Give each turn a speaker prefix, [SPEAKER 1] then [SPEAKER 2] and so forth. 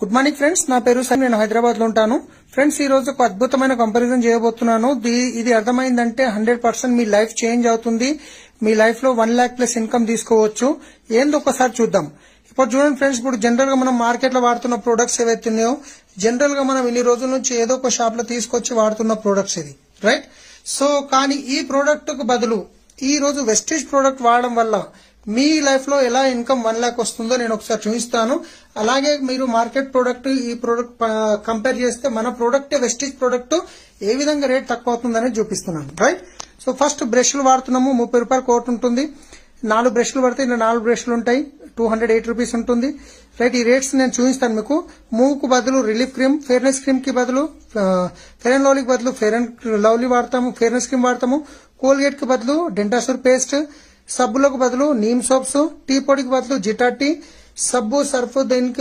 [SPEAKER 1] Good morning friends, నా పేరు sir. నేను హైదరాబాద్ లో ఉంటాను. ఫ్రెండ్స్, ఈ రోజు ఒక అద్భుతమైన కంపారిజన్ చేయబోతున్నాను. ఇది అర్థమైందంటే 100% మీ లైఫ్ చేంజ్ అవుతుంది. మీ లైఫ్ లో 1 lakh ప్లస్ ఇన్కమ్ తీసుకోవచ్చు. ఏందో ఒకసారి చూద్దాం. ఇప్పుడు చూడండి ఫ్రెండ్స్, ఇప్పుడు జనరల్ గా మనం మార్కెట్ లో వాడుతున్న ప్రొడక్ట్స్ ఏవైతే ఉన్నాయో, జనరల్ గా మనం ఇన్ని రోజుల నుంచి ఏదో ఒక షాప్ లో తీసుకొచ్చి వాడుతున్న ప్రొడక్ట్స్ ఇది, రైట్? సో కానీ ఈ ప్రోడక్ట్ కు బదులు ఈ రోజు వెస్టేజ్ ప్రోడక్ట్ వాడడం వల్ల మీ లైఫ్ లో ఎలా ఇన్కమ్ 1 lakh వస్తుందో నేను ఒకసారి చూపిస్తాను. అలాగే మీరు మార్కెట్ ప్రోడక్ట్ ఈ ప్రోడక్ట్ కంపేర్ చేస్తే మన ప్రోడక్ట్ వెస్టేజ్ ప్రోడక్ట్ ఏ విధంగా రేట్ తక్కువ అవుతుందని చూపిస్తున్నాను, రైట్? సో ఫస్ట్ బ్రష్లు వాడుతున్నాము. 30 రూపాయలు కోట్ ఉంటుంది. 4 బ్రష్లు పడితే ఇలా 4 బ్రష్లు ఉంటాయి. 208 రూపీస్ ఉంటుంది, రైట్? ఈ రేట్స్ నేను చూపిస్తాను మీకు. మూవ్ కు బదులు రిలీఫ్ క్రీమ్, ఫెయిర్నెస్ క్రీమ్ కి బదులు ఫెయిర్ అండ్ లవ్లీ బదులు ఫెయిర్ అండ్ లవ్లీ వాడతాము, ఫెయిర్నెస్ క్రీమ్ వాడతాము. కోల్గేట్ కి బదులు డెంటాసూర్ పేస్ట్, సబ్బులకు బదులు నీమ్ సోప్స్, టీ పొడికి బదులు జిటా టీ, సబ్బు సర్ఫ్ దీనికి